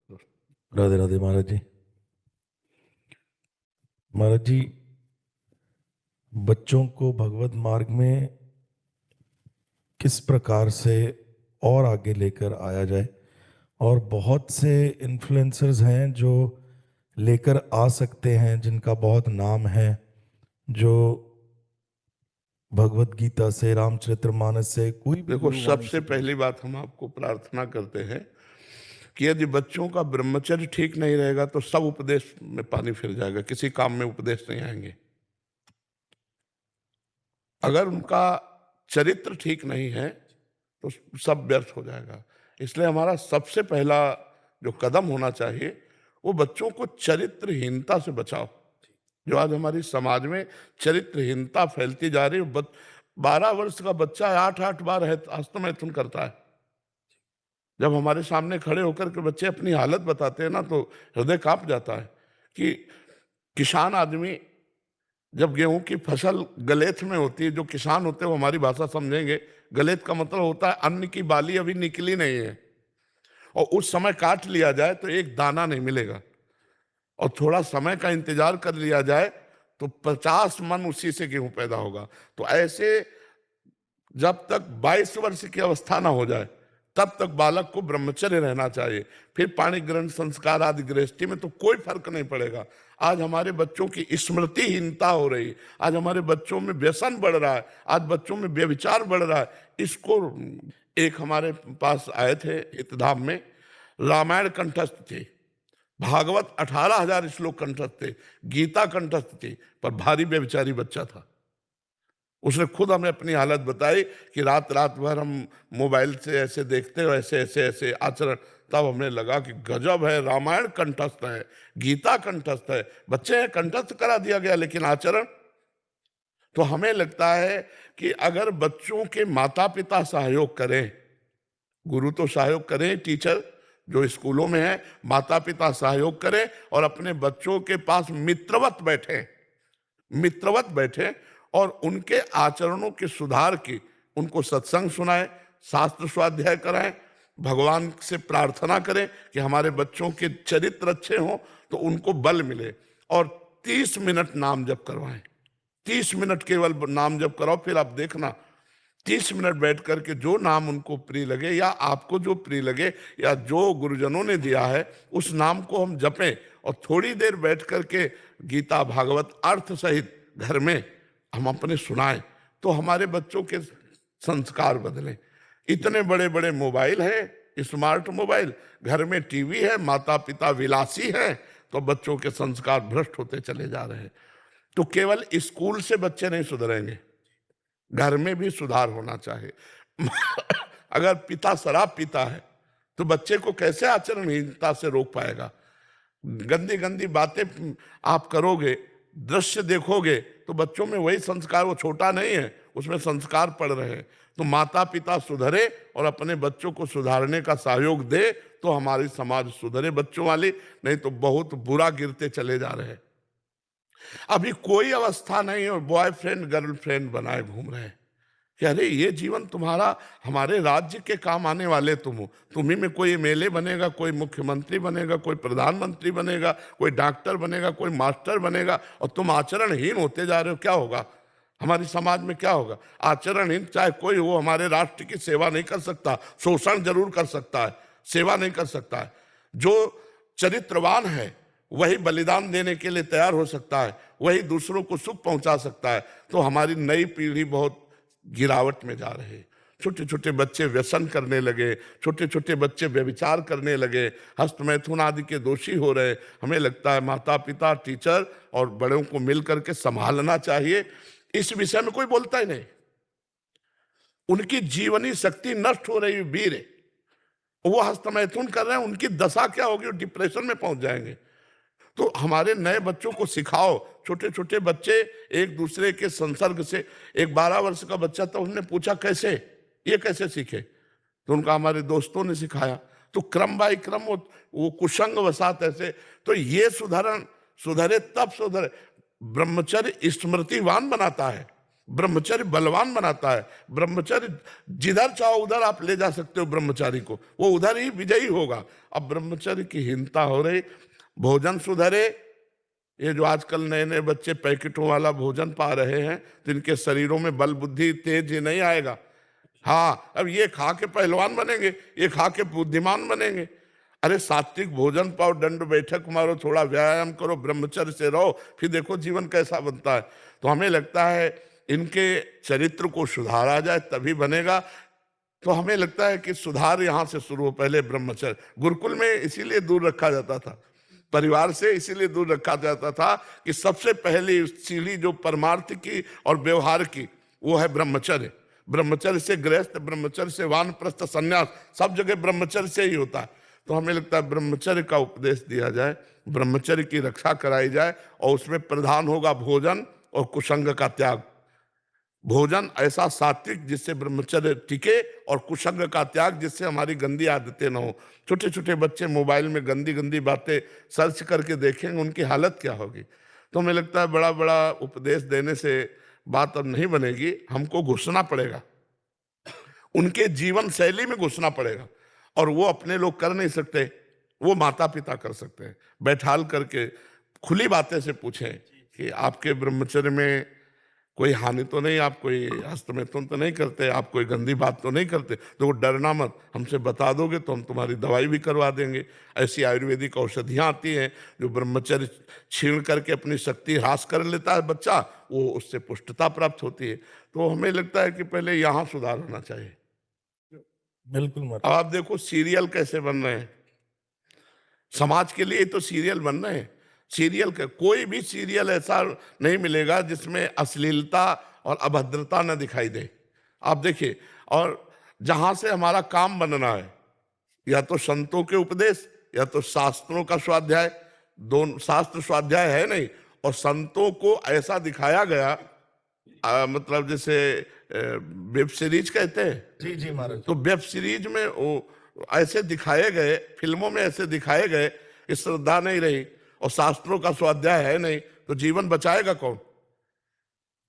राधे राधे महाराज जी। महाराज जी, बच्चों को भगवत मार्ग में किस प्रकार से और आगे लेकर आया जाए। और बहुत से इन्फ्लुएंसर्स हैं जो लेकर आ सकते हैं, जिनका बहुत नाम है, जो भगवत गीता से, रामचरितमानस से, कोई भी देखो, गुरु वाणी सबसे से पहली बात हम आपको प्रार्थना करते हैं कि यदि बच्चों का ब्रह्मचर्य ठीक नहीं रहेगा तो सब उपदेश में पानी फिर जाएगा, किसी काम में उपदेश नहीं आएंगे। अगर उनका चरित्र ठीक नहीं है तो सब व्यर्थ हो जाएगा। इसलिए हमारा सबसे पहला जो कदम होना चाहिए वो बच्चों को चरित्रहीनता से बचाओ। जो आज हमारी समाज में चरित्रहीनता फैलती जा रही है। 12 वर्ष का बच्चा 8 बार हस्तमैथुन करता है। जब हमारे सामने खड़े होकर के बच्चे अपनी हालत बताते हैं ना तो हृदय कांप जाता है कि किसान आदमी जब गेहूं की फसल गलेथ में होती है, जो किसान होते हैं वो हमारी भाषा समझेंगे, गलेथ का मतलब होता है अन्न की बाली अभी निकली नहीं है और उस समय काट लिया जाए तो एक दाना नहीं मिलेगा, और थोड़ा समय का इंतजार कर लिया जाए तो 50 मन उसी से गेहूं पैदा होगा। तो ऐसे जब तक 22 वर्ष की अवस्था ना हो जाए तब तक बालक को ब्रह्मचर्य रहना चाहिए। फिर पाणी ग्रहण संस्कार आदि गृहस्थी में तो कोई फर्क नहीं पड़ेगा। आज हमारे बच्चों की स्मृतिहीनता हो रही है, आज हमारे बच्चों में व्यसन बढ़ रहा है, आज बच्चों में व्यभिचार बढ़ रहा है। इसको एक हमारे पास आए थे हितधाम में, रामायण कंठस्थ थे, भागवत 18,000 श्लोक कंठस्थ थे, गीता कंठस्थ थी, पर भारी व्यभिचारी बच्चा था। उसने खुद हमें अपनी हालत बताई कि रात रात भर हम मोबाइल से ऐसे देखते हो, ऐसे ऐसे ऐसे आचरण। तब हमें लगा कि गजब है, रामायण कंठस्थ है, गीता कंठस्थ है, बच्चे हैं, कंठस्थ करा दिया गया, लेकिन आचरण। तो हमें लगता है कि अगर बच्चों के माता पिता सहयोग करें, गुरु तो सहयोग करें, टीचर जो स्कूलों में है, माता पिता सहयोग करें और अपने बच्चों के पास मित्रवत बैठे और उनके आचरणों के सुधार की उनको सत्संग सुनाएं, शास्त्र स्वाध्याय कराएं, भगवान से प्रार्थना करें कि हमारे बच्चों के चरित्र अच्छे हों तो उनको बल मिले। और 30 मिनट नाम जप करवाएं, 30 मिनट केवल नाम जप कराओ। फिर आप देखना 30 मिनट बैठ करके जो नाम उनको प्रिय लगे या आपको जो प्रिय लगे या जो गुरुजनों ने दिया है उस नाम को हम जपें और थोड़ी देर बैठ करके गीता भागवत अर्थ सहित घर में हम अपने सुनाएं तो हमारे बच्चों के संस्कार बदलें। इतने बड़े बड़े मोबाइल हैं, स्मार्ट मोबाइल, घर में टीवी है, माता पिता विलासी हैं, तो बच्चों के संस्कार भ्रष्ट होते चले जा रहे हैं। तो केवल स्कूल से बच्चे नहीं सुधरेंगे, घर में भी सुधार होना चाहिए। अगर पिता शराब पीता है तो बच्चे को कैसे आचरणहीनता से रोक पाएगा? गंदी गंदी बातें आप करोगे, दृश्य देखोगे तो बच्चों में वही संस्कार, वो छोटा नहीं है, उसमें संस्कार पड़ रहे हैं। तो माता पिता सुधरे और अपने बच्चों को सुधारने का सहयोग दे तो हमारी समाज सुधरे बच्चों वाली, नहीं तो बहुत बुरा गिरते चले जा रहे हैं। अभी कोई अवस्था नहीं और बॉयफ्रेंड गर्लफ्रेंड बनाए घूम रहे हैं कि अरे ये जीवन तुम्हारा, हमारे राज्य के काम आने वाले तुम हो, तुम्ही में कोई एमएलए बनेगा, कोई मुख्यमंत्री बनेगा, कोई प्रधानमंत्री बनेगा, कोई डॉक्टर बनेगा, कोई मास्टर बनेगा, और तुम आचरणहीन होते जा रहे हो। क्या होगा हमारी समाज में? क्या होगा? आचरणहीन चाहे कोई हो, हमारे राष्ट्र की सेवा नहीं कर सकता, शोषण जरूर कर सकता है, सेवा नहीं कर सकता है। जो चरित्रवान है वही बलिदान देने के लिए तैयार हो सकता है, वही दूसरों को सुख पहुंचा सकता है। तो हमारी नई पीढ़ी बहुत गिरावट में जा रहे हैं। छोटे छोटे बच्चे व्यसन करने लगे, छोटे छोटे बच्चे व्यभिचार करने लगे, हस्तमैथुन आदि के दोषी हो रहे। हमें लगता है माता पिता, टीचर और बड़ों को मिलकर के संभालना चाहिए। इस विषय में कोई बोलता ही नहीं। उनकी जीवनी शक्ति नष्ट हो रही है, वीर है, वो हस्तमैथुन कर रहे हैं, उनकी दशा क्या होगी? डिप्रेशन में पहुंच जाएंगे। तो हमारे नए बच्चों को सिखाओ। छोटे छोटे बच्चे एक दूसरे के संसर्ग से, एक 12 वर्ष का बच्चा था, उसने पूछा कैसे, ये कैसे सीखे? तो उनका हमारे दोस्तों ने सिखाया। तो क्रम बाई क्रम वो कुसंग वसात ऐसे। तो ये सुधरे तब सुधरे। ब्रह्मचर्य स्मृतिवान बनाता है, ब्रह्मचर्य बलवान बनाता है। ब्रह्मचर्य जिधर चाहो उधर आप ले जा सकते हो ब्रह्मचारी को, वो उधर ही विजयी होगा। अब ब्रह्मचर्य की हीनता हो रही, भोजन सुधरे। ये जो आजकल नए नए बच्चे पैकेटों वाला भोजन पा रहे हैं, तो इनके शरीरों में बल बुद्धि तेज ही नहीं आएगा। हाँ, अब ये खा के पहलवान बनेंगे, ये खा के बुद्धिमान बनेंगे। अरे सात्विक भोजन पाओ, दंड बैठक मारो, थोड़ा व्यायाम करो, ब्रह्मचर्य से रहो, फिर देखो जीवन कैसा बनता है। तो हमें लगता है इनके चरित्र को सुधारा जाए तभी बनेगा। तो हमें लगता है कि सुधार यहाँ से शुरू हो। पहले ब्रह्मचर्य गुरुकुल में इसीलिए दूर रखा जाता था, परिवार से इसीलिए दूर रखा जाता था कि सबसे पहली सीढ़ी जो परमार्थ की और व्यवहार की, वो है ब्रह्मचर्य। ब्रह्मचर्य से गृहस्थ, ब्रह्मचर्य से वानप्रस्थ, संन्यास, सब जगह ब्रह्मचर्य से ही होता है। तो हमें लगता है ब्रह्मचर्य का उपदेश दिया जाए, ब्रह्मचर्य की रक्षा कराई जाए, और उसमें प्रधान होगा भोजन और कुसंग का त्याग। भोजन ऐसा सात्विक जिससे ब्रह्मचर्य टिके, और कुसंग का त्याग जिससे हमारी गंदी आदतें न हो। छोटे छोटे बच्चे मोबाइल में गंदी गंदी बातें सर्च करके देखेंगे, उनकी हालत क्या होगी। तो हमें लगता है बड़ा बड़ा उपदेश देने से बात अब नहीं बनेगी, हमको घुसना पड़ेगा, उनके जीवन शैली में घुसना पड़ेगा। और वो अपने लोग कर नहीं सकते, वो माता पिता कर सकते हैं। बैठाल करके खुली बातें से पूछें कि आपके ब्रह्मचर्य में कोई हानि तो नहीं, आप कोई हस्तमैथुन तो नहीं करते, आप कोई गंदी बात तो नहीं करते, तो वो डरना मत, हमसे बता दोगे तो हम तुम्हारी दवाई भी करवा देंगे। ऐसी आयुर्वेदिक औषधियाँ आती हैं जो ब्रह्मचर्य छीण करके अपनी शक्ति ह्रास कर लेता है बच्चा, वो उससे पुष्टता प्राप्त होती है। तो हमें लगता है कि पहले यहाँ सुधार होना चाहिए। बिल्कुल अब महाराज। आप देखो सीरियल कैसे बन रहे हैं, समाज के लिए तो सीरियल बन रहे हैं। सीरियल का कोई भी सीरियल ऐसा नहीं मिलेगा जिसमें अश्लीलता और अभद्रता न दिखाई दे। आप देखिए, और जहां से हमारा काम बनना है, या तो संतों के उपदेश या तो शास्त्रों का स्वाध्याय। दोनों शास्त्र स्वाध्याय है नहीं, और संतों को ऐसा दिखाया गया, मतलब जैसे वेब सीरीज कहते हैं, जी जी महाराज। तो वेब सीरीज में वो ऐसे दिखाए गए, फिल्मों में ऐसे दिखाए गए कि श्रद्धा नहीं रही, और शास्त्रों का स्वाध्याय है नहीं, तो जीवन बचाएगा कौन।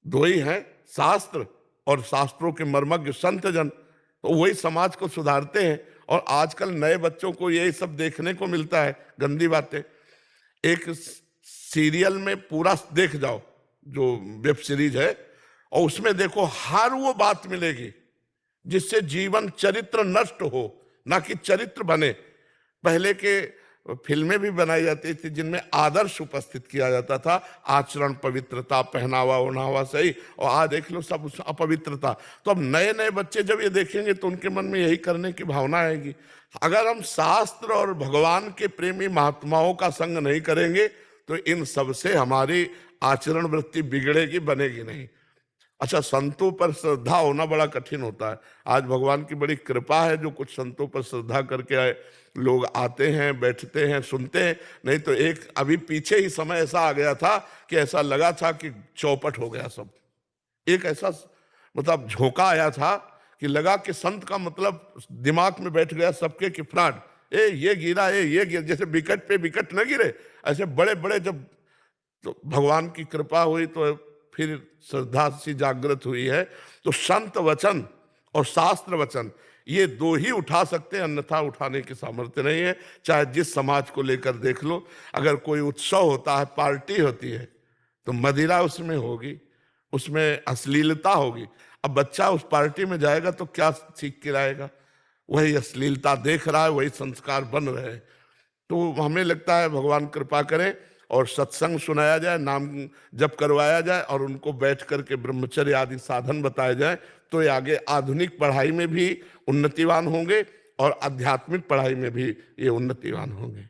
दो ही हैं, शास्त्र और शास्त्रों के मर्मज्ञ संत जन, तो वही समाज को सुधारते हैं। और आजकल नए बच्चों को यही सब देखने को मिलता है, गंदी बातें। एक सीरियल में पूरा देख जाओ जो वेब सीरीज है, और उसमें देखो हर वो बात मिलेगी जिससे जीवन चरित्र नष्ट हो, ना कि चरित्र बने। पहले के फिल्में भी बनाई जाती थी जिनमें आदर्श उपस्थित किया जाता था, आचरण, पवित्रता, पहनावा ओढ़ावा सही, और आज देख लो सब अपवित्रता। तो अब नए नए बच्चे जब ये देखेंगे तो उनके मन में यही करने की भावना आएगी। अगर हम शास्त्र और भगवान के प्रेमी महात्माओं का संग नहीं करेंगे तो इन सब से हमारी आचरण वृत्ति बिगड़ेगी, बनेगी नहीं। अच्छा, संतों पर श्रद्धा होना बड़ा कठिन होता है। आज भगवान की बड़ी कृपा है, जो कुछ संतों पर श्रद्धा करके आए लोग आते हैं, बैठते हैं, सुनते हैं। नहीं तो एक अभी पीछे ही समय ऐसा आ गया था कि ऐसा लगा था कि चौपट हो गया सब। एक ऐसा मतलब झोंका आया था कि लगा कि संत का मतलब दिमाग में बैठ गया सबके कि फ्रॉड, ये गिरा, ये गिरा, जैसे विकेट पे विकेट न गिरे, ऐसे बड़े बड़े। जब तो भगवान की कृपा हुई तो फिर श्रद्धा सी जागृत हुई है। तो संत वचन और शास्त्र वचन, ये दो ही उठा सकते हैं, अन्यथा उठाने की सामर्थ्य नहीं है। चाहे जिस समाज को लेकर देख लो, अगर कोई उत्सव होता है, पार्टी होती है, तो मदिरा उसमें होगी, उसमें अश्लीलता होगी। अब बच्चा उस पार्टी में जाएगा तो क्या सीख के लाएगा? वही अश्लीलता देख रहा है, वही संस्कार बन रहे हैं। तो हमें लगता है भगवान कृपा करें और सत्संग सुनाया जाए, नाम जप करवाया जाए, और उनको बैठ करके ब्रह्मचर्य आदि साधन बताए जाए, तो ये आगे आधुनिक पढ़ाई में भी उन्नतिवान होंगे और आध्यात्मिक पढ़ाई में भी ये उन्नतिवान होंगे।